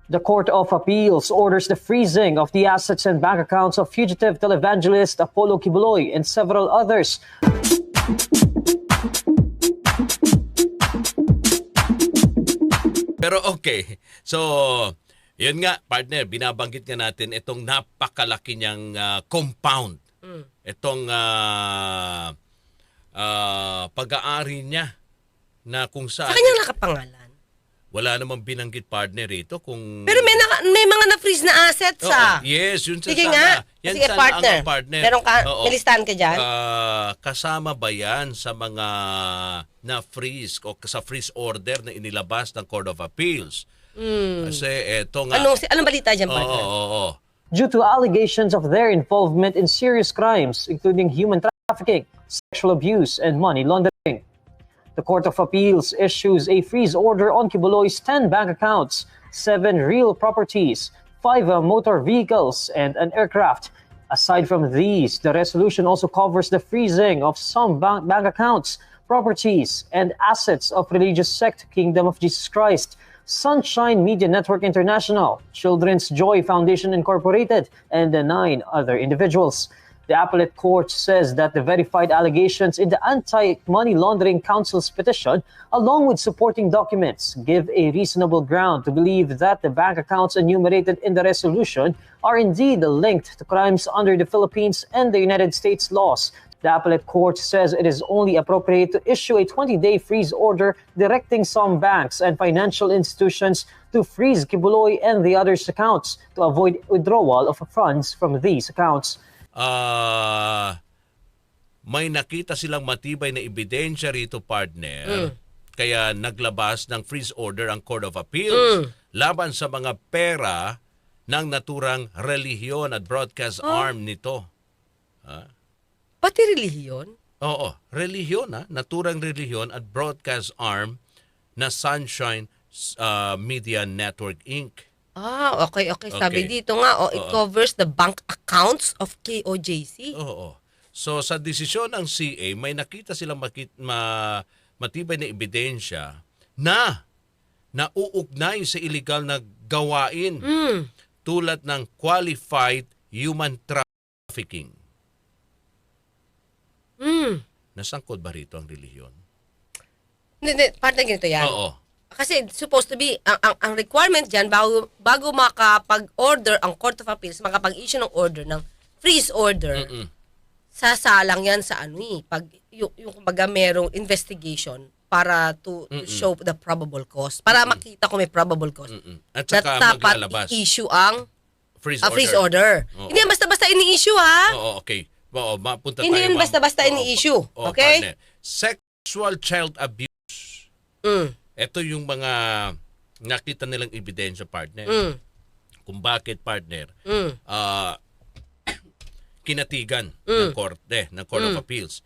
The Court of Appeals orders the freezing of the assets and bank accounts of fugitive televangelist Apollo Kibuloy and several others. Pero okay, so yun nga partner, binabanggit nga natin itong napakalaki niyang compound. Itong pag-aari niya na kung saan... Sa kanyang nakapangalan. Wala namang binanggit partner rito kung... Pero may mga na-freeze na assets Yes, yun sa Sige sana. nga. Yan Sige, sana partner. ang partner. Meron ka, may listahan ka dyan? Kasama ba yan sa mga na-freeze o sa freeze order na inilabas ng Court of Appeals? Kasi eto nga... Anong balita dyan, partner? Due to allegations of their involvement in serious crimes, including human trafficking, sexual abuse, and money laundering. The Court of Appeals issues a freeze order on Kibuloy's 10 bank accounts, 7 real properties, 5 motor vehicles, and an aircraft. Aside from these, the resolution also covers the freezing of some bank accounts, properties, and assets of religious sect Kingdom of Jesus Christ, Sunshine Media Network International, Children's Joy Foundation Incorporated, and 9 other individuals. The appellate court says that the verified allegations in the Anti-Money Laundering Council's petition, along with supporting documents, give a reasonable ground to believe that the bank accounts enumerated in the resolution are indeed linked to crimes under the Philippines and the United States laws. The appellate court says it is only appropriate to issue a 20-day freeze order directing some banks and financial institutions to freeze Kibuloy and the others' accounts to avoid withdrawal of funds from these accounts. May nakita silang matibay na ebidensya rito, partner. Kaya naglabas ng freeze order ang Court of Appeals laban sa mga pera ng naturang relihiyon at broadcast arm nito. Pati relihiyon? Oo, relihiyon naturang relihiyon at broadcast arm na Sunshine Media Network Inc. Okay. Sabi dito nga, it covers the bank accounts of KOJC. Oo. So sa desisyon ng CA, may nakita silang matibay na ebidensya na nauugnay sa illegal na gawain tulad ng qualified human trafficking. Nasangkot ba rito ang relihiyon? Hindi, partner ganito yan. Oo. Kasi supposed to be, ang requirement dyan, bago makapag-order ang Court of Appeals, makapag-issue ng order, ng freeze order, sasalang yan sa yung kumbaga merong investigation para to show the probable cause. Para makita kung may probable cause. At saka dapat maglalabas i-issue ang freeze order. Hindi yan basta-basta ini-issue, ha? Oo, okay. Mapunta Hindi tayo, yan basta-basta ini-issue. Okay? Partner. Sexual child abuse. Ito yung mga nakita nilang ebidensya, partner. Kung bakit, partner, kinatigan ng korte, ng Court of Appeals.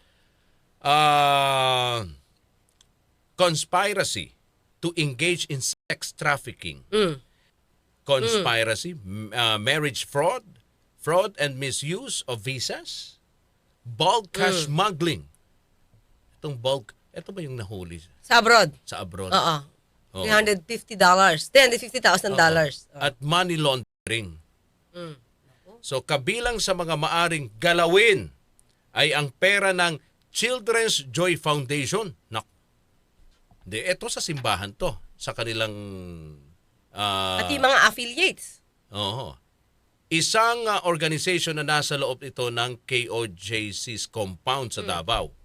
Conspiracy to engage in sex trafficking. Conspiracy, marriage fraud and misuse of visas, bulk cash smuggling. Ito ba yung nahuli? Sa abroad? Sa abroad. Oo. $350. $350,000. At money laundering. So kabilang sa mga maaring galawin ay ang pera ng Children's Joy Foundation. Ito sa simbahan to. Sa kanilang... At yung mga affiliates. Oo. Isang organization na nasa loob ito ng KOJC's compound sa Davao.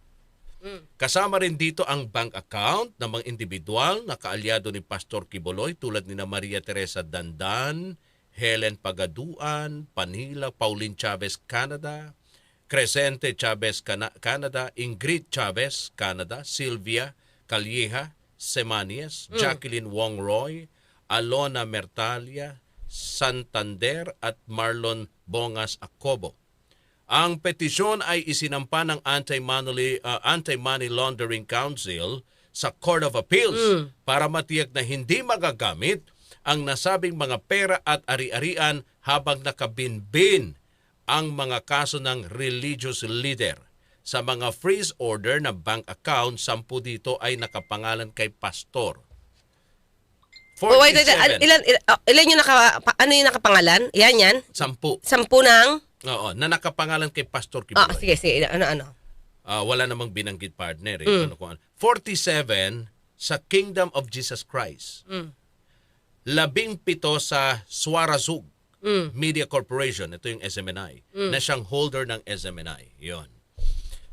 Kasama rin dito ang bank account ng mga individual na kaalyado ni Pastor Kibuloy tulad ni Maria Teresa Dandan, Helen Pagaduan, Panila, Pauline Chavez, Canada, Crescente Chavez, Canada, Ingrid Chavez, Canada, Sylvia Calleja, Semanias, Jacqueline Wong Roy, Alona Mertalia, Santander at Marlon Bongas Acobo. Ang petisyon ay isinampa ng Anti-Money Laundering Council sa Court of Appeals para matiyak na hindi magagamit ang nasabing mga pera at ari-arian habang nakabinbin ang mga kaso ng religious leader. Sa mga freeze order na bank account, 10 dito ay nakapangalan kay pastor. Oh, wait. 47. Ilan yung ano yung nakapangalan? Yan. 10. 10 ng... Oo, na nakapangalan kay Pastor Ah, Kibuloy. sige. Ano? Wala namang binanggit partner. Ano kung ano. 47 sa Kingdom of Jesus Christ. 17 sa Swarazug Media Corporation. Ito yung SMNI. Na siyang holder ng SMNI. Yon.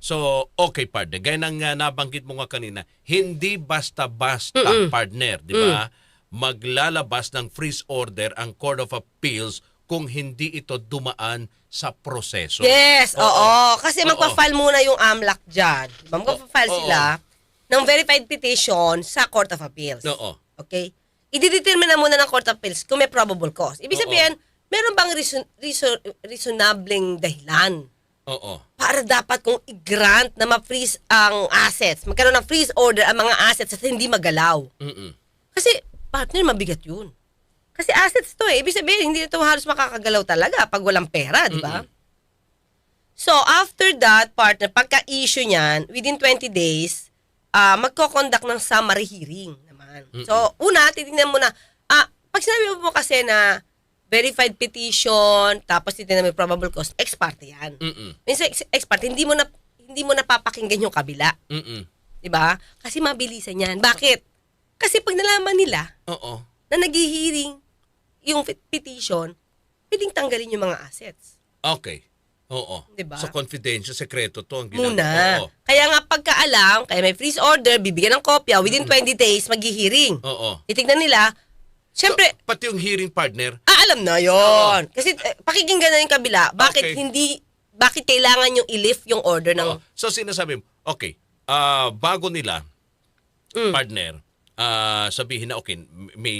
So, okay partner. Gaya nang nabanggit mo nga kanina, hindi basta-basta partner, di ba? Maglalabas ng freeze order ang Court of Appeals kung hindi ito dumaan sa proseso. Yes, oo. Kasi magpa-file muna yung AMLAC dyan. Diba? Magpa-file sila ng verified petition sa Court of Appeals. Oo. Okay? I-determine na muna ng Court of Appeals kung may probable cause. Ibig sabihin, meron bang reasonableng dahilan Oo. para dapat kung i-grant na ma-freeze ang assets, magkaroon ng freeze order ang mga assets at hindi magalaw. Kasi, partner, mabigat yun. Kasi assets to Ibig sabihin, hindi ito halos makakagalaw talaga pag walang pera, di ba? So, after that, partner, pagka-issue niyan, within 20 days, magko-conduct ng summary hearing naman. So, una, titignan mo na, pag sinabi mo kasi na verified petition, tapos titignan mo yung probable cause, ex parte yan. Minsan, ex parte, hindi mo napapakinggan yung kabila. Di ba? Kasi mabilisan yan. Bakit? Kasi pag nalaman nila na nag-hearing yung petition, pwedeng tanggalin yung mga assets. Okay. Oo. Diba? So, confidential, sekreto to ang ginagawa. Muna. Kaya nga pagkaalam, kaya may freeze order, bibigyan ng kopya, within 20 days, mag-hearing. Titignan nila, siyempre, so, pati yung hearing partner, alam na yon. Kasi pakikinggan na yung kabila, bakit bakit kailangan yung i-lift yung order ng... So, sinasabi mo, okay, bago nila, partner, sabihin na, okay, may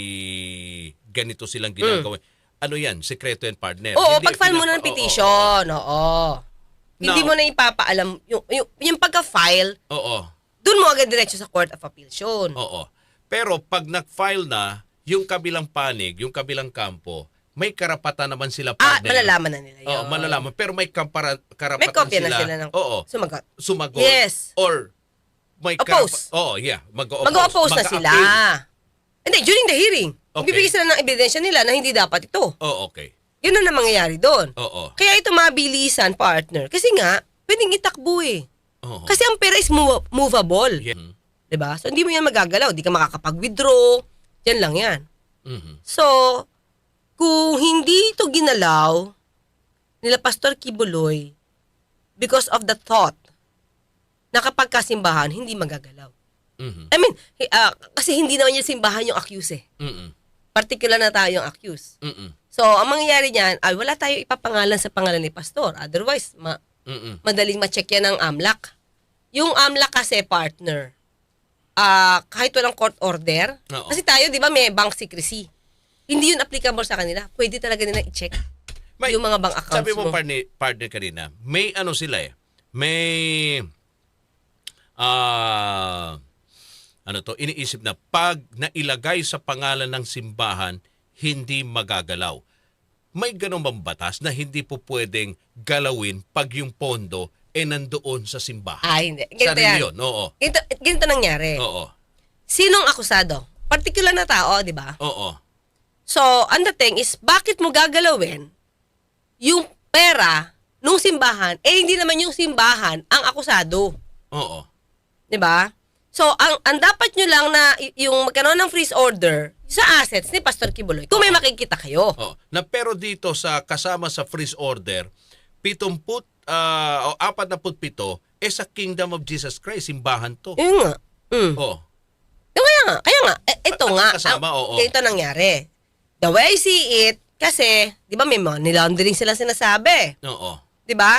ganito silang ginagawa. Ano yan? Sekreto yan, partner. Oo, pag-file mo na ng petition. Oo. Hindi mo na ipapaalam. Yung pagka-file, doon mo agad diretso sa Court of Appeals yun. Oo. Pero pag nag-file na, yung kabilang panig, yung kabilang kampo, may karapatan naman sila, partner. Malalaman na nila yun. Oo, malalaman. Pero may karapatan may kopya sila. Na sila ng sumagot. Yes. Or may oppose. Mag-oppose na sila. Hindi, during the hearing. Bibigay sila ng ebidensya nila na hindi dapat ito. Okay. Yun na mangyayari doon. Oo. Kaya ito mabilisan, partner. Kasi nga, pwedeng itakbo Kasi ang pera is movable. Yeah. Diba? So, hindi mo yan magagalaw. Hindi ka makakapag-withdraw. Yan lang yan. So, kung hindi ito ginalaw nila Pastor Kibuloy because of the thought na kapag kasimbahan, hindi magagalaw. I mean, kasi hindi naman yung simbahan yung accuse Particular na tayo yung accuse. So, ang mangyayari niyan, wala tayo ipapangalan sa pangalan ni Pastor. Otherwise, madaling ma-check yan ng AMLAC. Yung AMLAC kasi, partner, kahit walang court order, kasi tayo, di ba, may bank secrecy. Hindi yun applicable sa kanila. Pwede talaga nila i-check yung mga bank accounts sabi mo. Sabi mo, partner kanina, may ano sila may iniisip na pag nailagay sa pangalan ng simbahan, hindi magagalaw. May ganun bang batas na hindi po pwedeng galawin pag yung pondo nandoon sa simbahan? Hindi. Ganito yan. Oo. Ganito nangyari. Oo. Sinong akusado? Particular na tao, di ba? Oo. So, ang dating is, bakit mo gagalawin yung pera nung simbahan, hindi naman yung simbahan ang akusado. Oo. Di ba? So, ang dapat nyo lang na yung magkaroon ng freeze order sa assets ni Pastor Kibuloy, kung may makikita kayo. Na pero dito kasama sa freeze order, 47 sa Kingdom of Jesus Christ, simbahan to. Yun nga. Kaya nga, ito nga. Kasama, Ito nangyari. The way I see it, kasi, di ba may money laundering sila sinasabi. Oo. Di ba?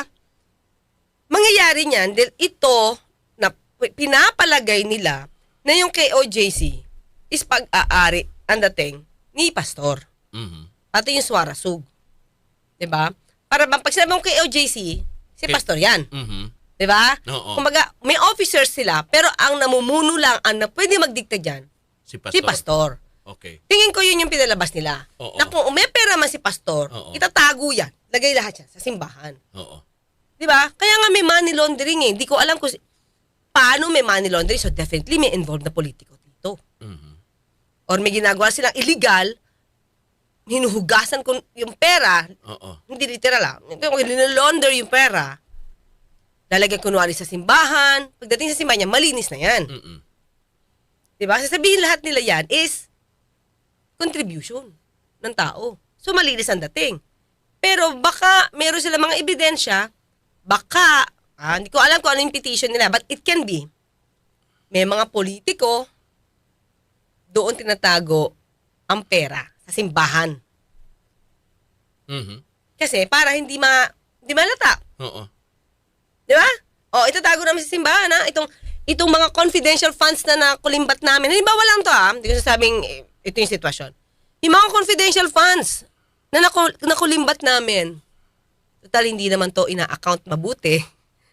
Mangyayari niyan, ito, na pinapalagay nila na yung KOJC is pag-aari, ang dating, ni Pastor. Pati yung Swarazug. Di ba? Para bang pag sinabi mong KOJC, si Pastor yan. Diba? Kumbaga, may officers sila, pero ang namumuno lang, ang na pwede magdikta dyan, si Pastor. Okay. Tingin ko yun yung pinalabas nila. Na kung may pera man si Pastor, itatago yan. Lagay lahat yan sa simbahan. Diba? Kaya nga may money laundering Hindi ko alam kung paano may money laundering. So definitely may involved na politiko dito. or may ginagawa silang illegal, hinuhugasan ko yung pera, Oo. hindi literal lang, launder yung pera, lalagyan kunwari sa simbahan, pagdating sa simbahan niya, malinis na yan. Mm-mm. Diba? Sasabihin lahat nila yan is contribution ng tao. So, malinis ang dating. Pero baka meron sila mga ebidensya, baka, hindi ko alam kung ano yung petition nila, but it can be, may mga politiko, doon tinatago ang pera sa simbahan. Mhm. Kasi para hindi malata. Oo. Di ba? O, itatago namin sa simbahan, ha? Itong mga confidential funds na nakulimbat namin. Halimbawa lang to, ha? Hindi ko sasabing ito yung sitwasyon. Yung mga confidential funds na nakulimbat namin, total hindi naman to ina-account mabuti.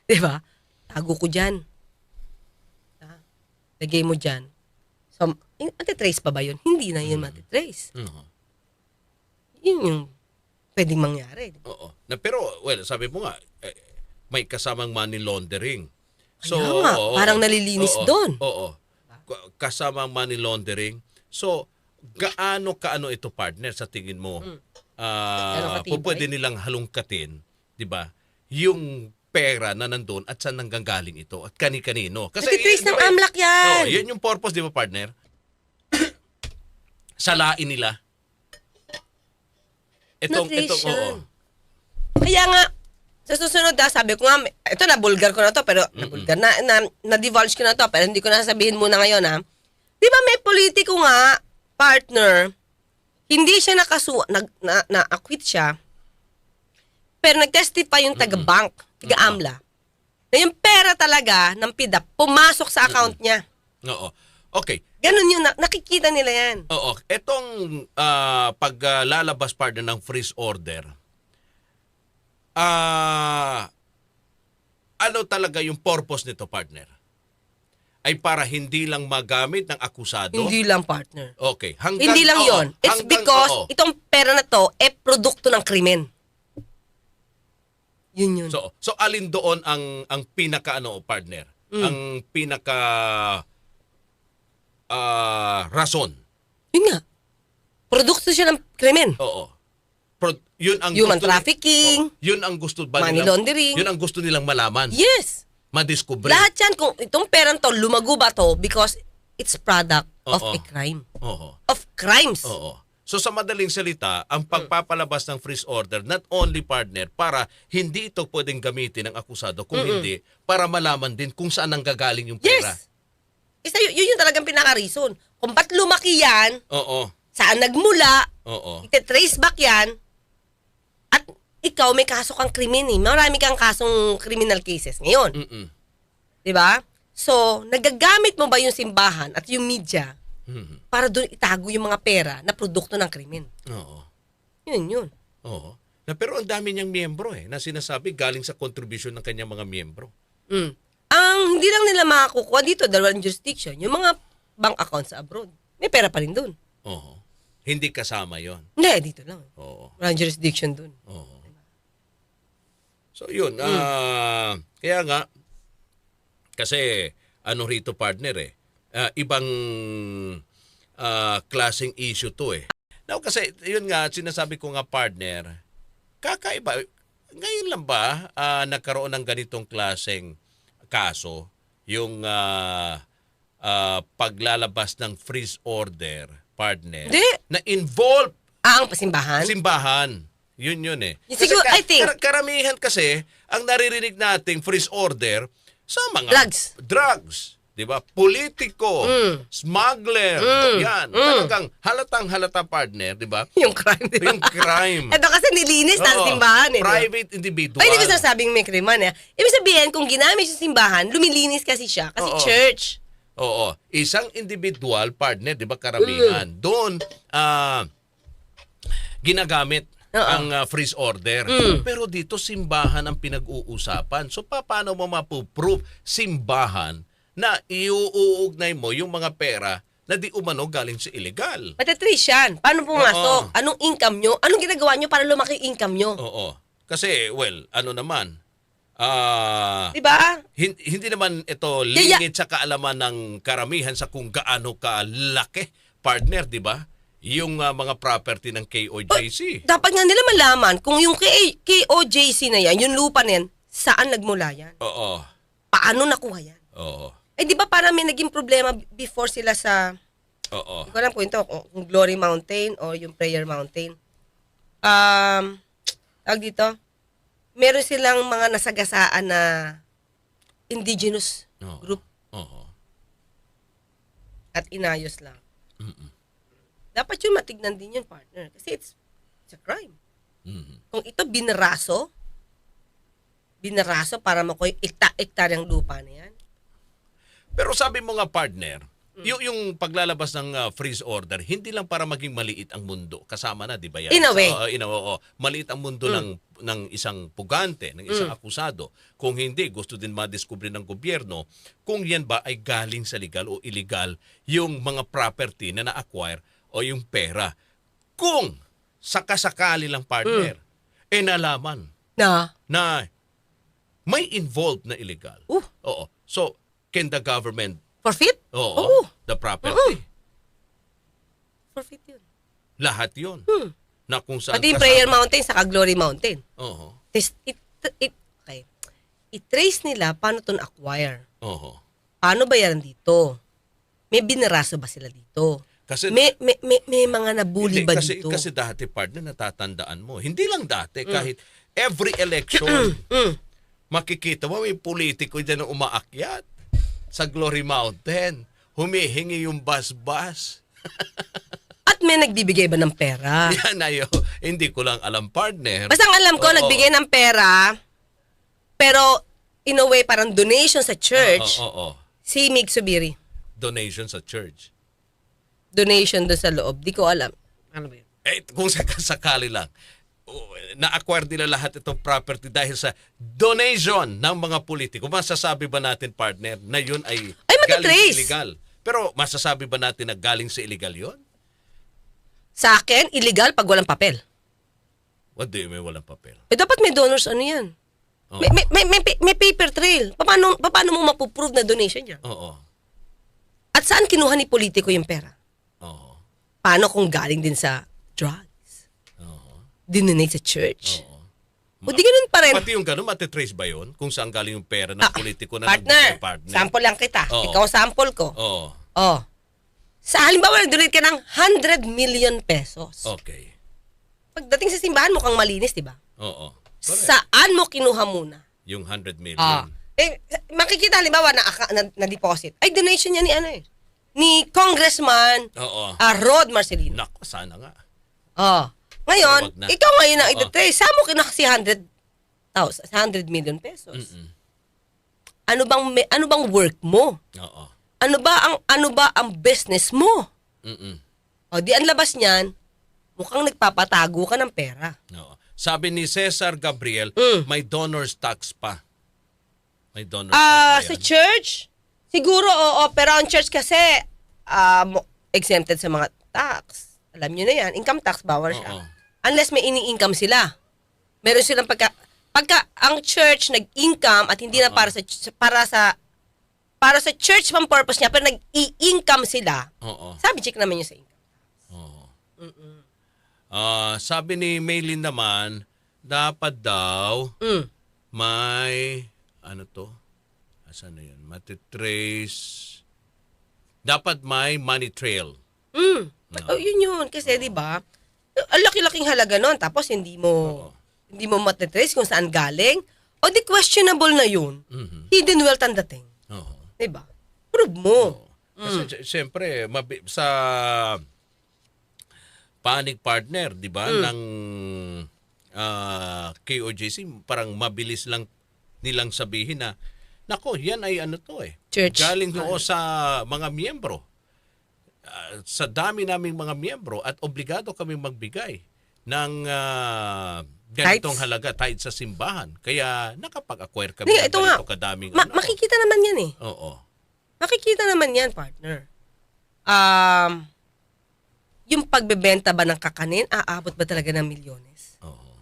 Di ba? Tago ko dyan. Lagay mo dyan. So, matitrace pa ba yun? Hindi na yun matitrace. Oo. Yun yung pwedeng mangyari. Oo. Pero, well, sabi mo nga, may kasamang money laundering. So, Kaya nga, parang nalilinis doon. Oo. Kasamang money laundering. So, kaano ito, partner, sa tingin mo? Katibay? Pwede nilang halongkatin, di ba? Yung pera na nandun at saan nanggagaling ito at kani-kanino. Natitrace ng AMLAC yan. Yan yung purpose, di ba, partner? Salain nila. Natrace yan. Oo. Kaya nga, sa susunod sabi ko nga, ito nabulgar ko na to, pero nabulgar, na-divulge ko na to, pero hindi ko na sabihin muna ngayon, ha. Di ba may politiko nga, partner, hindi siya na-acquit siya, pero nag-testify yung taga-bank, taga-AMLA, na yung pera talaga ng PIDA pumasok sa account niya. Oo. Okay. Ganun yun, nakikita nila yan. Oo. Etong paglalabas, partner, ng freeze order, ano talaga yung purpose nito, partner? Ay para hindi lang magamit ng akusado? Hindi lang, partner. Okay. Hindi lang yon. It's because itong pera na to, produkto ng krimen. Yun. So alin doon ang pinaka partner? Ang pinaka rason. Yun nga. Produkto siya ng krimen. Oo. Yun ang Human gusto trafficking. Yun ang gusto ba Money laundering. Yun ang gusto nilang malaman. Yes. Madiskubre. Lahat yan, kung itong perang to, lumago ba to because it's product of a crime. Oo. Of crimes. Oo. So sa madaling salita, ang pagpapalabas ng freeze order, not only, partner, para hindi ito pwedeng gamitin ng akusado, kung hindi, para malaman din kung saan nanggagaling yung pera. Yes. Isa yun yung talagang pinaka-reason. Kung ba't lumaki yan, Oo. saan nagmula, Oo. ite-trace back yan, at ikaw may kaso kang krimen eh. Marami kang kasong criminal cases ngayon. Mm-mm. Diba? So, nagagamit mo ba yung simbahan at yung media Mhm. para doon itago yung mga pera na produkto ng krimen? Oo. Yun. Oo. Pero ang dami niyang miyembro na sinasabi galing sa contribution ng kanyang mga miyembro. Ang hindi lang nila makakukuha dito, dalawang jurisdiction, yung mga bank accounts sa abroad. May pera pa rin doon. Oo. Hindi kasama yon. Hindi, dito lang. Oo. Walang jurisdiction doon. Oo. So yun, kaya nga, kasi ano rito, partner ibang klaseng issue to Now kasi yun nga, sinasabi ko nga, partner, kakaiba, ngayon lang ba nagkaroon ng ganitong klaseng kaso, yung paglalabas ng freeze order, partner, Hindi. na involve Ang pasimbahan? simbahan. Yun Siguro, I think- karamihan kasi, ang naririnig nating freeze order sa mga drugs. Di ba? Politiko, smuggler, yan. Talagang halatang-halata, partner, di ba? Yung crime, diba? Yung crime. Ito kasi nilinis ng Oo. simbahan Private individual. Ay, hindi ko sinasabing may krimen Ibig sabihin, kung ginamit yung simbahan, lumilinis kasi siya. Kasi Oo. church. Oo. Isang individual, partner, di ba, karamihan. Doon, ginagamit ang freeze order. Pero dito, simbahan ang pinag-uusapan. So, paano mo mapuprove simbahan na iuugnay mo yung mga pera na di umano galing sa illegal? Matatrace yan. Paano pumasok? Anong income nyo? Anong ginagawa nyo para lumaki yung income nyo? Oo. Kasi, well, ano naman, Diba? hindi naman ito lingid sa kaalaman ng karamihan sa kung gaano kalaki partner, di ba? Yung mga property ng KOJC. Dapat nga nila malaman kung yung KOJC na yan, yung lupa na yan, saan nagmula yan? Oo. Paano nakuha yan? Oo. Eh di ba para may naging problema before sila sa, Oo. hindi ko alam kung ito, kung Glory Mountain o yung Prayer Mountain. Tawag dito, meron silang mga nasagasaan na indigenous Oo. group Oo. at inayos lang. Mm-mm. Dapat yung matignan din yun, partner. Kasi it's a crime. Mm-mm. Kung ito binaraso para makoy ekta-ektar yung lupa na yan. Pero sabi mo nga, partner, yung paglalabas ng freeze order, hindi lang para maging maliit ang mundo. Kasama na, di ba yan? In a way. Oo. Maliit ang mundo ng isang pugante, ng isang akusado. Kung hindi, gusto din madiskubre ng gobyerno kung yan ba ay galing sa legal o illegal yung mga property na na-acquire o yung pera. Kung sakasakali lang, partner, nalaman na may involved na illegal. Oo. So, can the government Forfeit? Oo. The property. Forfeit yun. Lahat yun. Na kung saan Pati yung Prayer Mountain saka Glory Mountain. Oo. Okay. I-trace nila paano ito na-acquire. Oo. Paano ba yan dito? May binaraso ba sila dito? Kasi May mga nabuli ba kasi, dito? kasi dati, partner, natatandaan mo. Hindi lang dati, kahit every election, makikita mo may politiko dyan na umaakyat sa Glory Mountain. Humihingi yung bas-bas. At may nagbibigay ba ng pera? Yan ayo. Hindi ko lang alam, partner. Basta ang alam ko, Oo. nagbigay ng pera, pero in a way, parang donation sa church, Oo. si Mig Subiri. Donation sa church. Donation doon sa loob. Di ko alam. Ano ba yun? Kung sakali lang, na-acquire nila lahat itong property dahil sa donation ng mga politiko. Masasabi ba natin, partner, na yun ay galing sa matitrace. illegal? Pero masasabi ba natin na galing sa illegal yun? Sa akin, illegal pag walang papel. What do you mean walang papel? Dapat may donors, ano yan? Oo. May paper trail. Paano mo mapuprove na donation yan? Oo. At saan kinuha ni politiko yung pera? Oo. Paano kung galing din sa drugs? Oo. Dinonate sa church? Oo. O di ganun pa rin. Pati yung gano'n, matitrace ba yun? Kung saan galing yung pera ng politiko na partner, partner? sample lang kita. Oo. Ikaw sample ko. Oo. Oh. Sa halimbawa, nag-donate ka ng 100 million pesos. Okay. Pagdating sa simbahan, mukhang malinis, di ba? Oo. Correct. Saan mo kinuha muna? Yung 100 million. Makikita halimbawa na deposit. Ay, donation niya ni ni Congressman Oo. Rod Marcelino. Nako, sana nga. Ngayon, Pero wag na. ikaw ngayon ang Oo. ititrace. Saan mo kinuha si 100 million pesos? Ano bang work mo? Oo. Ano ba ang business mo? O di ang labas niyan, mukhang nagpapatago ka ng pera. Oo. Sabi ni Cesar Gabriel, may donor's tax pa. May donor's tax Sa church, siguro oo, pero ang church kasi exempted sa mga tax. Alam niyo na yan, income tax bawal siya. Oo. Unless may ini-income sila. Meron silang pagka ang church nag-income at hindi na para sa church pang purpose niya pero nag-i-income sila. Oo. Sabi check naman yun sa income. Oo. Sabi ni Maylin naman, dapat daw may, ano to? Asan na yun? Matitrace. Dapat may money trail. Yun. Kasi di ba ang laki-laking halaga nun. Tapos hindi mo matitrace kung saan galing. O di questionable na yun. Hidden wealth ang dating. Oo. Di ba? Prove mo. Kasi siyempre, sa panig partner, di ba, ng KOJC, parang mabilis lang nilang sabihin na, nako, yan ay ano to Church. galing doon sa mga miyembro. Sa dami naming mga miyembro at obligado kami magbigay ng ganitong Tithes. halaga tithes sa simbahan. Kaya nakapag-acquire kami Hindi, ng ito nga. ganito kadaming Makikita naman yan eh. Oo. Makikita naman yan, partner. Yung pagbebenta ba ng kakanin, aabot ba talaga ng milyones? Oo.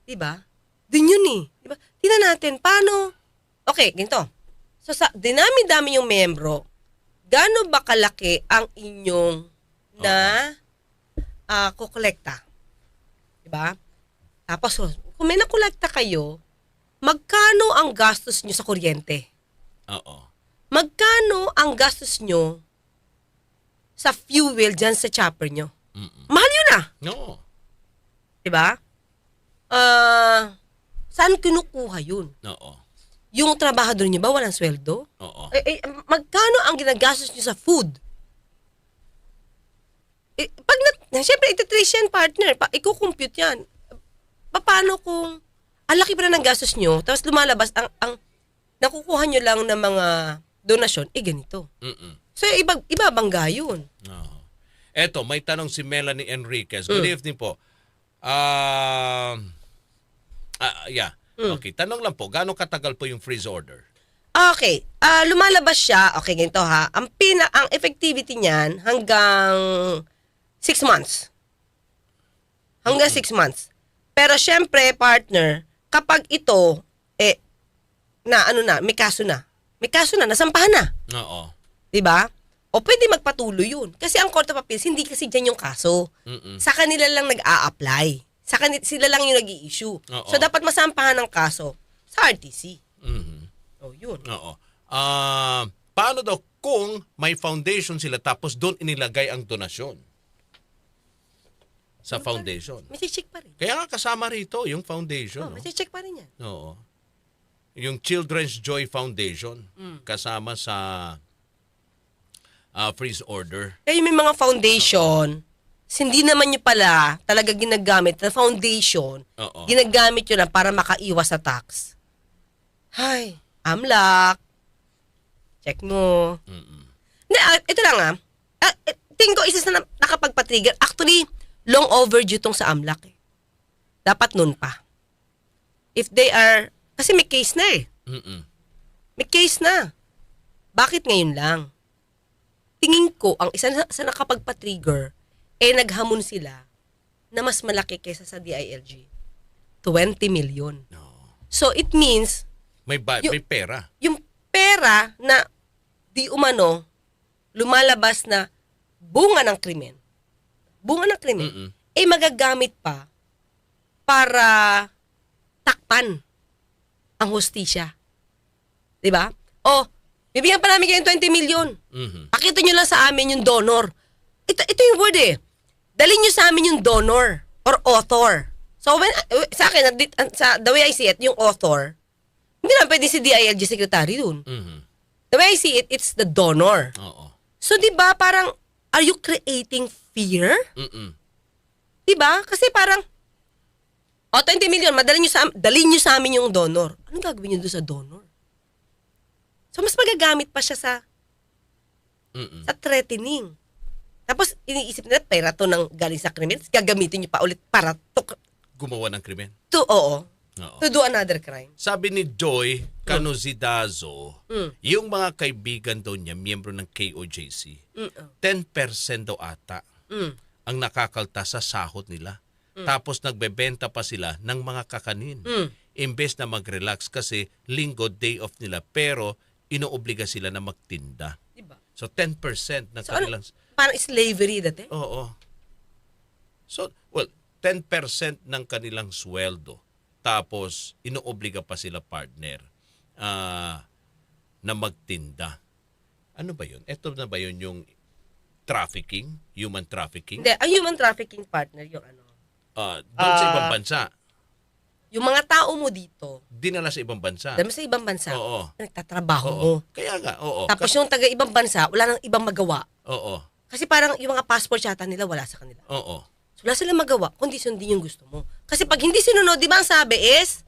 Diba? Dun yun eh. Diba? Tingnan natin, paano? Okay, ganito. So, sa dinami-dami yung membro, gaano ba kalaki ang inyong na kukolekta. Diba? Tapos, kung may nakolekta kayo, magkano ang gastos nyo sa kuryente? Oo. Magkano ang gastos nyo sa fuel dyan sa chopper nyo? Mm-mm. Mahal yun ah. Oo. Diba? Saan kinukuha yun? Oo. Yung trabahador nyo ba walang sweldo? Oo. Magkano ang ginagastos nyo sa food? Siyempre, ititrace yan, partner. Iko-compute yan. Paano kung ang laki pa na ng gastos nyo, tapos lumalabas, ang nakukuha nyo lang ng mga donasyon, ganito. Mm-mm. So, ibabangga yun. Oo. Eto, may tanong si Melanie Enriquez. Good evening po. Yeah. Okay, tanong lang po, gaano katagal po yung freeze order? Okay, lumalabas siya, okay, ganito ha, ang effectivity niyan hanggang 6 months. Hanggang 6 months. Pero syempre, partner, kapag ito, may kaso na. May kaso na, nasampahan na. Oo. Diba? O pwede magpatuloy yun. Kasi ang Court of Appeals, hindi kasi dyan yung kaso. Mm-mm. Sa kanila lang nag-a-apply. Sila lang yung nag-i-issue. Oo. So, dapat masampahan ng kaso sa RTC. Mhm. Oh, yun. Oo. Paano daw kung may foundation sila tapos doon inilagay ang donasyon? Sa foundation. May check pa rin. Kaya nga kasama rito yung foundation. Oh, No? may check pa rin yan. Oo. Yung Children's Joy Foundation kasama sa freeze order. Kaya may mga foundation, hindi naman nyo pala talaga ginagamit na foundation, Oo. ginagamit nyo lang para makaiwas sa tax. Hay, AMLAC. Check mo. Mm-mm. Ito lang tingin ko isa sa nakapagpa-trigger. Actually, long overdue tong sa AMLAC eh. Dapat nun pa. If they are, kasi may case na eh. Mm-mm. May case na. Bakit ngayon lang? Tingin ko, ang isa sa nakapagpa-trigger, naghamon sila na mas malaki kaysa sa DILG. 20 million. No. So, it means, May pera. yung pera na di umano, lumalabas na bunga ng krimen. Bunga ng krimen. Mm-mm. Magagamit pa para takpan ang hustisya. Diba? O, bibigyan pa namin kayo ng 20 million. Mhm. Pakita nyo lang sa amin yung donor. Ito yung word eh. Dalhin nyo sa amin yung donor or author. So, sa akin, the way I see it, yung author, hindi naman pwede si DILG secretary dun. Mhm. The way I see it, it's the donor. Oo. So, di ba parang, are you creating fear? Mm-mm. Di ba? Kasi parang, 20 million, dalhin nyo sa amin yung donor. Anong gagawin nyo doon sa donor? So, mas magagamit pa siya sa Mm-mm. threatening. Tapos, iniisip nila, pera to ng galing sa krimen, gagamitin nyo pa ulit para Gumawa ng krimen. Oo. Oo. To do another crime. Sabi ni Joy Canozidazo, yung mga kaibigan daw niya, miyembro ng KOJC, 10% daw ata ang nakakalta sa sahod nila. Tapos nagbebenta pa sila ng mga kakanin. Imbes na mag-relax kasi linggo, day off nila, pero inoobliga sila na magtinda. Diba? So 10% ng So, kanilang... parang slavery dati? Oo. So, 10% ng kanilang sweldo. Tapos, inoobliga pa sila partner na magtinda. Ano ba yun? Ito na ba yun yung trafficking? Human trafficking? Hindi, ang human trafficking partner yung ano. Doon sa ibang bansa. Yung mga tao mo dito, Dinala sa ibang bansa. dami sa ibang bansa, Oo. nagtatrabaho Oo. mo. Kaya nga, oo. Tapos yung taga ibang bansa, wala nang ibang magawa. Oo. Kasi parang yung mga passport yata nila, wala sa kanila. Oo. So, wala silang magawa, kundi sundin yung gusto mo. Kasi pag hindi sinunod, di ba ang sabi is,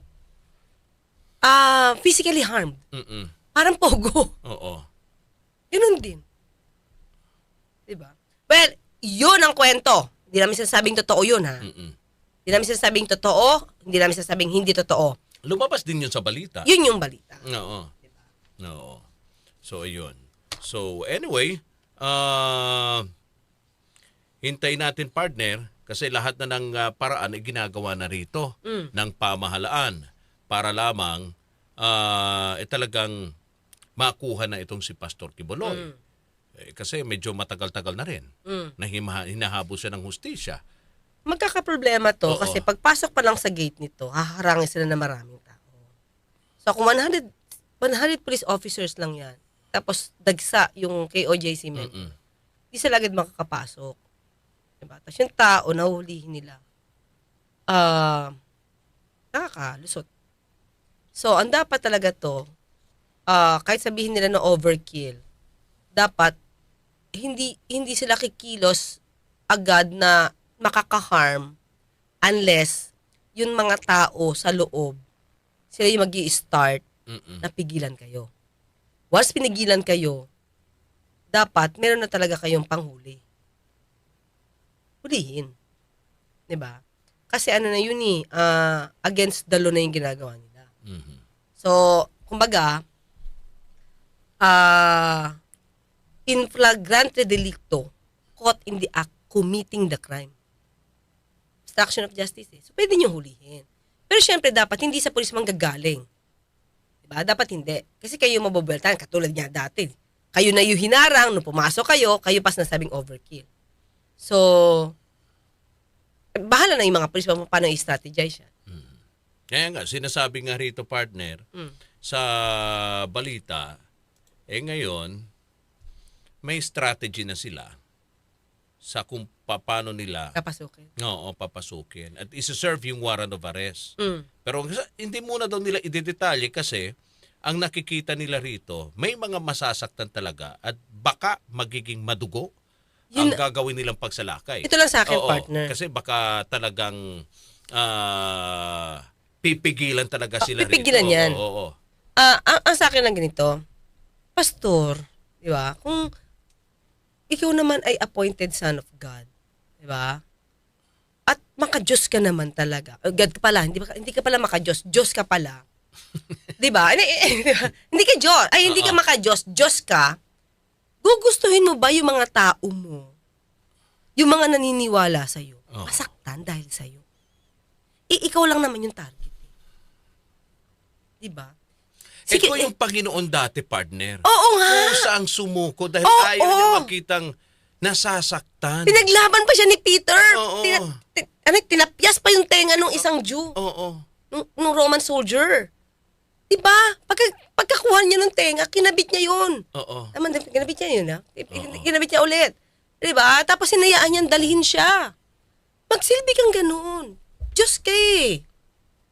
physically harmed. Mm-mm. Parang pogo. Oo. Ganun din. Diba? Well, yun ang kwento. Hindi namin sinasabing totoo yun, ha? Mm-mm. Hindi namin sinasabing totoo, hindi namin sinasabing hindi totoo. Lumabas din yun sa balita. Yun yung balita. Oo. Oo. So, ayun. So, anyway, hintayin natin, partner, kasi lahat na ng paraan ay ginagawa na rito ng pamahalaan para lamang talagang makuha na itong si Pastor Quiboloy. Kasi medyo matagal-tagal na rin na hinahabol siya ng hustisya. Magkakaproblema to Oo. kasi pagpasok pa lang sa gate nito, haharangin sila ng maraming tao. So kung 100 police officers lang yan, tapos dagsa yung KOJC member, di sila agad makakapasok. Diba? Tapos yung tao, nahuhulihin nila. Nakakalusot. So, ang dapat talaga to, kahit sabihin nila na overkill, dapat hindi sila kikilos agad na makaka-harm unless yung mga tao sa loob, sila yung mag-i-start na pigilan kayo. Once pinigilan kayo, dapat meron na talaga kayong panghuli. Hulihin. 'Di ba? Kasi ano na yun against the law na yung ginagawa nila. So, kumbaga, in flagrante delicto, caught in the act committing the crime. Obstruction of justice. So, pwede nyo hulihin. Pero syempre, dapat hindi sa pulis manggagaling. Diba? Dapat hindi. Kasi kayo mabubeltan, katulad niya dati. Kayo na yung hinarang, nung pumasok kayo pas nasabing overkill. So, bahala na yung mga pulis paano i-strategize yan. Kaya nga, sinasabi nga rito, partner, sa balita, ngayon, may strategy na sila sa kung paano nila papasukin. At isa-serve yung warrant of arrest. Pero hindi muna daw nila idedetalye kasi ang nakikita nila rito, may mga masasaktan talaga at baka magiging madugo ang gagawin nilang pagsalakay. Ito lang sa akin, partner. Kasi baka talagang pipigilan talaga sila pipigilan rito. yan. Oo. Ang sa akin lang ganito, pastor, di ba? Kung ikaw naman ay appointed son of God, di ba? At maka-Diyos ka naman talaga. God ka pala, hindi ka pala maka-Diyos, Diyos ka pala. Di ba? Hindi ka Diyos, hindi ka maka-Diyos, Diyos ka. Gugustuhin mo ba yung mga tao mo? Yung mga naniniwala sa'yo? Masaktan dahil sa'yo? Ikaw lang naman yung target. Di ba? Sige, ito yung Panginoon dati, partner. Oo nga. Kung saang sumuko dahil ayaw niya makitang nasasaktan. Pinaglaban pa siya ni Peter. Oo. Tinapyas pa yung tenga nung isang Jew. Oo. Nung Roman soldier. Diba? Pagkakuha niya ng tenga, kinabit niya yun. Oo. Kinabit niya yun, ha? Kinabit niya ulit. Diba? Tapos hinayaan niyang dalhin siya. Magsilbi kang ganun. Diyos ka eh.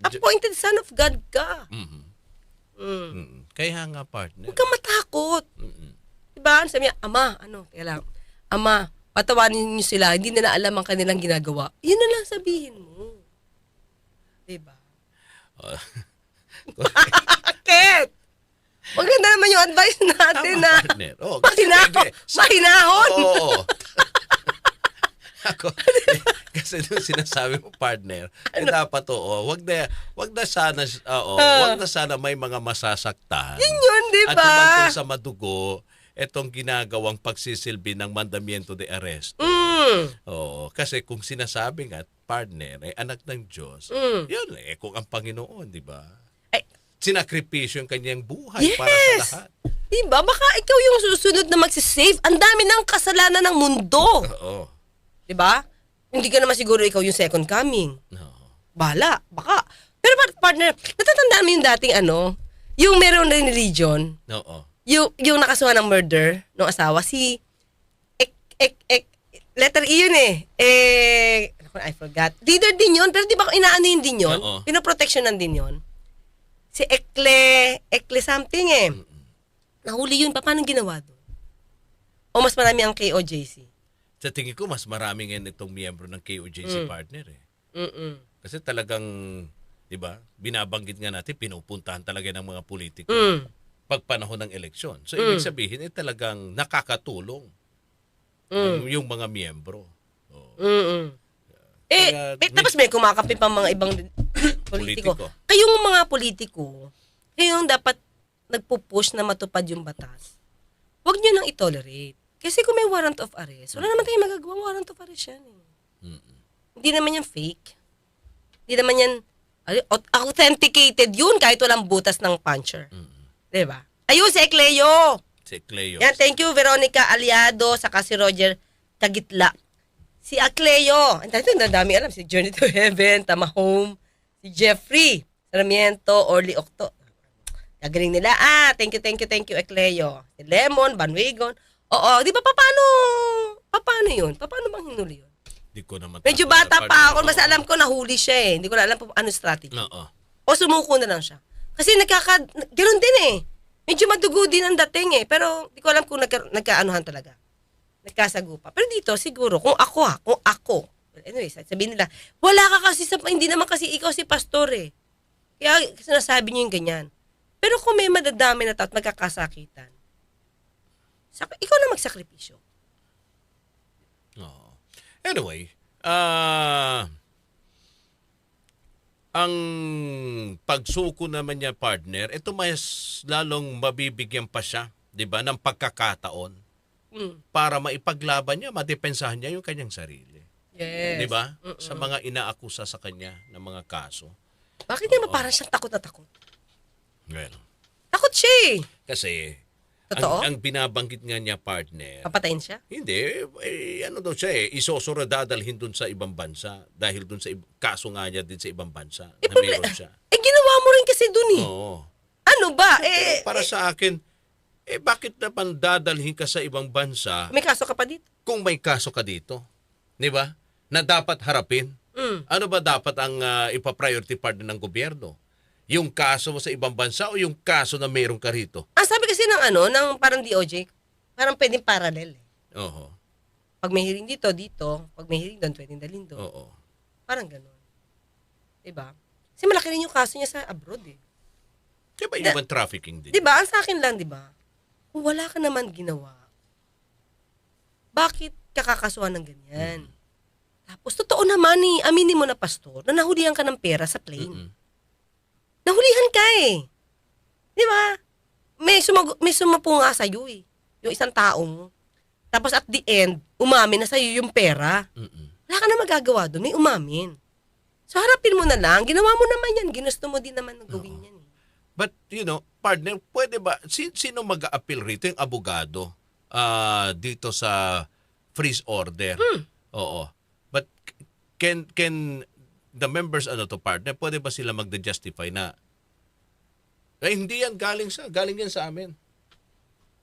Appointed son of God ka. Kaya nga, partner. Huwag kang matakot. Diba? Sabi niya, Ama, patawanin niyo sila, hindi nila alam ang kanilang ginagawa. Yun na lang sabihin mo. Diba? Bakit? Maganda naman yung advice natin na mahinahon. Oo. Ako, kasi nung sinasabi mo, partner, dapat wag na sana may mga masasaktan. Yun, di ba? At naman sa madugo, etong ginagawang pagsisilbi ng mandamiento de arresto. Oo, kasi kung sinasabi nga, partner, ay anak ng Diyos, yun kung ang Panginoon, di ba? Sinakripisyo yung kanyang buhay para sa lahat. Diba? Baka ikaw yung susunod na magsisave. Ang dami ng kasalanan ng mundo. Oo. Diba? Hindi ka naman siguro ikaw yung second coming. No. Bahala. Baka. Pero partner, natatandaan mo yung dating yung meron rin religion. Oo. Yung nakasuhan ng murder ng asawa, si letter E yun I forgot. Leader din yun, pero di ba inaano yun din yun? Pinoprotectionan din yun. Si Ekle something Nahuli yun. Paano ginawa doon? O mas marami ang KOJC? Sa tingin ko, mas marami ngayon itong miyembro ng KOJC partner Kasi talagang, di ba, binabanggit nga natin, pinupuntahan talaga ng mga politiko pag panahon ng eleksyon. So, ibig sabihin, talagang nakakatulong yung mga miyembro. Tapos may kumakampi pa mga ibang politiko. Kayong mga politiko, kayong dapat nagpo-push na matupad yung batas. Huwag nyo nang i-tolerate. Kasi kung may warrant of arrest, wala naman tayong magagawang warrant of arrest yan. Hindi naman yan fake. Hindi naman yan authenticated yun kahit walang butas ng puncher. Diba? Ayun, si Ecleo! Si Cleo. Yan, thank you Veronica Aliado, saka si Roger Tagitla. Si Acleo, ang dami alam, si Journey to Heaven, Tama Home, si Jeffrey Sarmiento, Orly Octo. Gagaling nila. Thank you, Acleo. Si Lemon, Banwigon. Oo, di ba paano yun? Paano bang hinuli yun? Di ko naman. Medyo bata pa ako, mas alam ko nahuli siya eh. Hindi ko na alam ano strategy. Oo. O sumuko na lang siya. Kasi ganoon din eh. Medyo madugo din ang dating eh. Pero di ko alam kung nagkaanuhan talaga. Nagkasagupa. Pero dito siguro, kung ako. Anyway, sabihin nila, wala ka kasi hindi naman kasi ikaw si pastor eh. Kaya sinasabi niyo yung ganyan. Pero kung may madadami na tao at magkakasakitan, ikaw na magsakripisyo. Oo. Anyway, ang pagsuko naman niya, partner, ito mas lalong mabibigyan pa siya, 'di ba, ng pagkakataon para maipaglaban niya, madepensahan niya yung kanyang sarili. Yes. 'Di ba? Sa mga inaakusa sa kanya ng mga kaso. Bakit naman parang siyang takot na takot? Well, Takot siya eh. kasi Totoo? ang binabanggit nga niya, partner, Papatayin siya? hindi, ano daw siya isosoro dadalhin dun sa ibang bansa dahil dun sa kaso nga niya din sa ibang bansa na meron siya. Ginawa mo rin kasi dun eh. Oo. Ano ba? Para sa akin, bakit naman dadalhin ka sa ibang bansa May kaso ka pa dito. kung may kaso ka dito? 'Di ba? Na dapat harapin. Ano ba dapat ang ipa-priority partner ng gobyerno? Yung kaso mo sa ibang bansa o yung kaso na meron ka rito? Sabi kasi ng parang DOJ, parang pwedeng parallel eh. Oo. Pag may hearing dito. Pag may hearing doon, pwedeng dalhin doon. Oo. Parang ganun. Diba? Kasi malaki rin yung kaso niya sa abroad eh. Diba human trafficking din? Diba? Ang sa akin lang, diba? Kung wala ka naman ginawa, bakit kakakasuhan ng ganyan? Tapos, totoo naman eh, aminin mo na pastor, na nahulihan ka ng pera sa plane. Nahulihan ka eh. Di ba? May sumapo nga sa'yo eh. Yung isang tao mo. Tapos at the end, umamin na sa'yo yung pera. Wala ka na magagawa doon. May umamin. So harapin mo na lang. Ginawa mo naman yan. Ginusto mo din naman gawin yan. Eh. But, partner, pwede ba, sino mag-a-appeal rito? Yung abogado dito sa freeze order. Oo. But can the members partner, pwede ba sila magde-justify na hindi yan galing yan sa amin?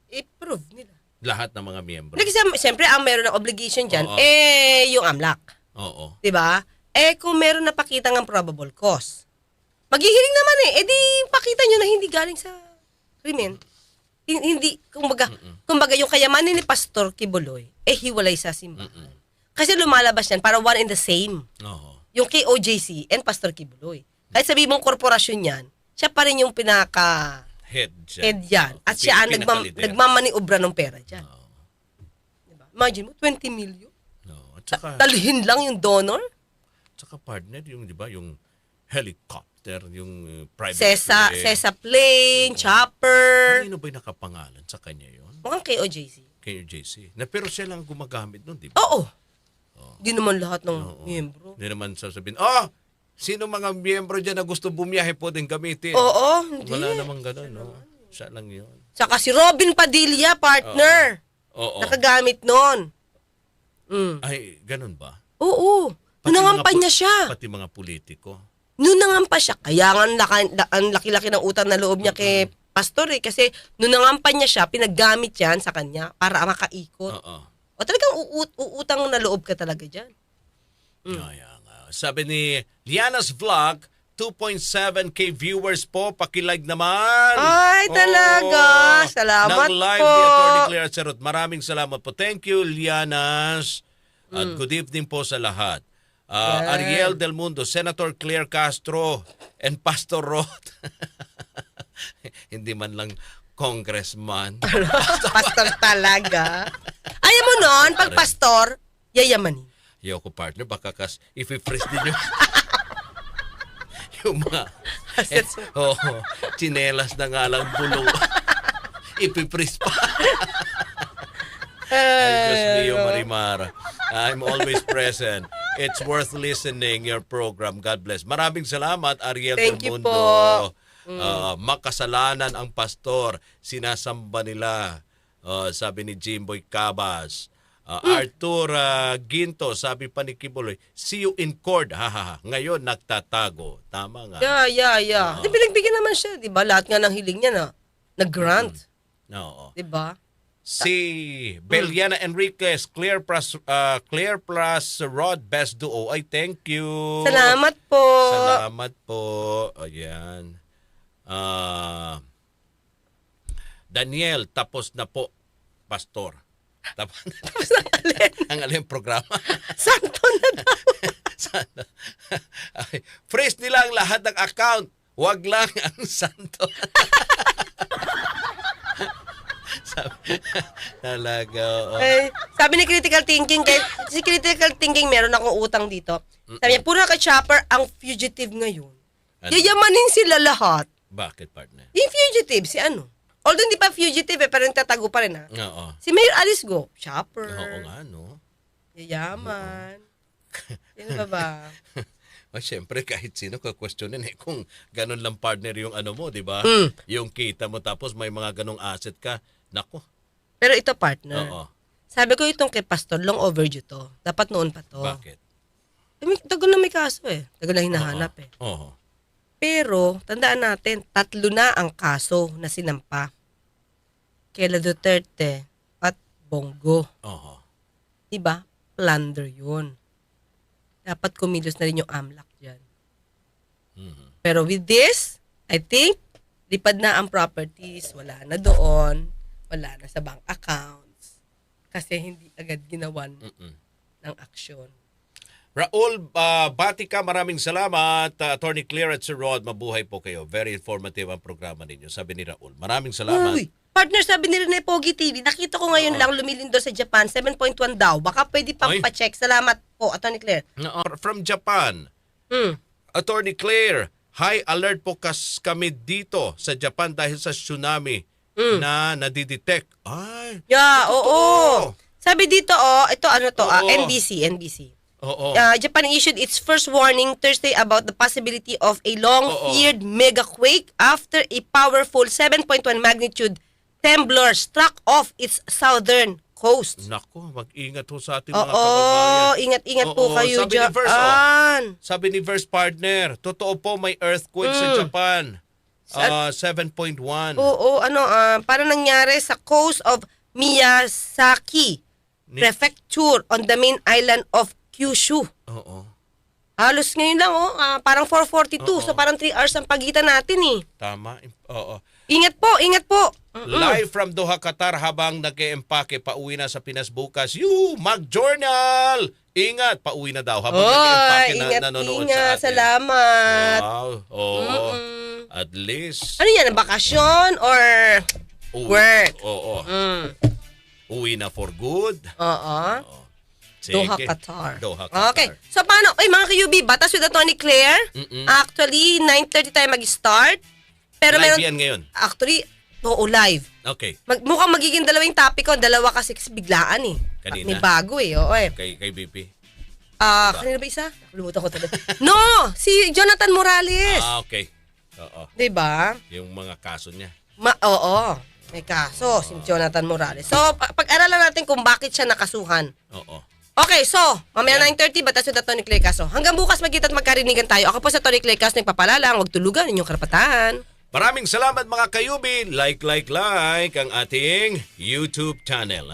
I-prove nila. Lahat ng mga miyembro. Kasi siyempre, ang meron ng obligation dyan, yung AMLAC. Oo. Diba? Kung meron na pakita ng probable cause, maghihiring naman di pakita nyo na hindi galing sa krimen. Hindi, kumbaga yung kayamanin ni Pastor Kibuloy, hiwalay sa simbahan. Kasi lumalabas yan para one and the same. Oo. Yung KOJC and Pastor Kibuloy. Kahit sabi mong korporasyon yan, siya pa rin yung pinaka Head yan. At siya ang nagmamaniobra ng pera dyan. Diba? Imagine mo, 20 million. No. At saka, Dalhin lang yung donor. Tsaka partner, yung, di ba, yung helicopter, yung private Sesa plane, chopper. Kanino ba'y nakapangalan sa kanya yon? Mukhang KOJC. KOJC. Pero siya lang gumagamit nun, di ba? Oo. Hindi naman lahat ng miyembro. Hindi naman sasabihin, sino mga miyembro dyan na gusto bumiyahe po din gamitin? Oo, hindi. Wala namang gano'n, no? Siya lang yun. Saka si Robin Padilla, partner. Oo. Nakagamit nun. Ay, ganun ba? Oo. Nunangampanya siya. Pati mga politiko. Nunangampa siya. Kaya nga ang laki-laki ng utang na loob niya kay pastor eh. Kasi nunangampanya siya, pinaggamit yan sa kanya para makaikot. Oo. O talagang uutang na loob ka talaga dyan. Kaya nga. Sabi ni Liana's Vlog, 2.7K viewers po. Pakilike naman. Ay, talaga. Salamat ng live po. ni Atty. Claire Cerut. Maraming salamat po. Thank you, Lianas. At good evening po sa lahat. Ariel Del Mundo, Senator Claire Castro, and Pastor Rod. Hindi man lang congressman. Pastor talaga. Ayaw mo nun, pag pastor, yayamanin. Yoko partner, baka if-freeze din yung mga chinelas na nga lang bulong. Ipi-freeze pa. Ay, Diyos mio, Marimar. I'm always present. It's worth listening, your program. God bless. Maraming salamat, Ariel Thank Del you Mundo. po. Makasalanan ang pastor. Sinasamba nila. Sabi ni Jimboy Cabas. Arthur Ginto, sabi pa ni Kibuloy, see you in court. Ngayon, nagtatago. Tama nga. Yeah. Di bilang-bigyan naman siya, di ba? Lahat nga ng hiling niya nag-grant. Oo. Di ba? Si Beliana Enriquez, Clear plus Rod, best duo. Ay, thank you. Salamat po. Salamat po. Ayan. Daniel, tapos na po, Pastor. Tapos ang alin programa. Santo na daw. Sana. Ay, freeze nila ang lahat ng account. Wag lang ang santo. Talaga. Sabi ni Critical Thinking, si Critical Thinking meron akong utang dito. Sabi niya, puro ka-chopper ang fugitive ngayon. Ano? Yayamanin sila lahat. Bakit, partner? Yung fugitive, si ano? Although hindi pa fugitive pero nagtatago pa rin Oo. Si Mayor Alice Go, chopper. Oo nga, no? Yayaman. Sino ba? Siyempre, kahit sino ka-questionin kung ganun lang partner yung ano mo, di ba? Yung kita mo tapos may mga ganong asset ka. Nako. Pero ito, partner. Oo. Sabi ko itong kay Pastor, long overdue to. Dapat noon pa to. Bakit? Tagal na may kaso Tagal na hinahanap Oo. Pero, tandaan natin, 3 na ang kaso na sinampa. Kaila Duterte at Bongo. Oo. Diba? Plunder yun. Dapat kumilos na rin yung AMLAC dyan. Pero with this, I think, lipad na ang properties. Wala na doon. Wala na sa bank accounts. Kasi hindi agad ginawan ng aksyon. Raul Batica, maraming salamat. Attorney Claire at Sir Rod, mabuhay po kayo. Very informative ang programa ninyo. Sabi ni Raul. Maraming salamat. Uy, partner, sabi ni Rene Pogi TV, nakita ko ngayon lang lumilindol sa Japan, 7.1 daw. Baka pwede pang pa-check. Salamat po, Attorney Claire. From Japan, Attorney Claire, high alert po kami dito sa Japan dahil sa tsunami na nadidetect. Ay, oo. Sabi dito, ito ano to, NBC. Oo. Japan issued its first warning Thursday about the possibility of a long-feared megaquake after a powerful 7.1 magnitude tremor struck off its southern coast. Nako, mag-ingat ho sa ating mga kababayan. Ingat po kayo sabi ni Verse, dyan. Sabi ni Verse partner, totoo po may earthquake sa Japan. 7.1. Oo, para nangyari sa coast of Miyazaki Prefecture on the main island of Kyushu. Oo. Halos ngayon lang, parang 4:42. So parang 3 hours ang pagitan natin Tama. Oo. Ingat po. Live from Doha, Qatar habang nag-e-empake pauwi na sa Pinas bukas. Mag-journal! Ingat, pauwi na daw habang nag-e-empake na nanonood sa atin. Salamat. Wow. Oo. At least. Ano yan, bakasyon or work? Oo. Uwi na for good. Oo. Sige. Doha, Qatar. Okay. Okay. So, paano? Mga ka-UB, Batas with Attorney Claire. Actually, 9:30 tayo mag-start. Pero live yan ngayon? Actually, live. Okay. Mukhang magiging 2 topic ko. 2 kasi biglaan Kanina? May bago Oo Kay BP? Kanina ba isa? Nakalimutan ko talaga. No! Si Jonathan Morales. Okay. Oo. Diba? Yung mga kaso niya. Oo. May kaso, si Jonathan Morales. So, pag-aralan natin kung bakit siya nakasuhan. Oo. Okay, so, mamaya 9:30, Batas with Tony Clay Caso. Hanggang bukas magkita at magkarinigan tayo. Ako po sa Tony Clay Caso, nagpapalala, huwag tulugan inyong karapatan. Maraming salamat mga kayubi. Like ang ating YouTube channel.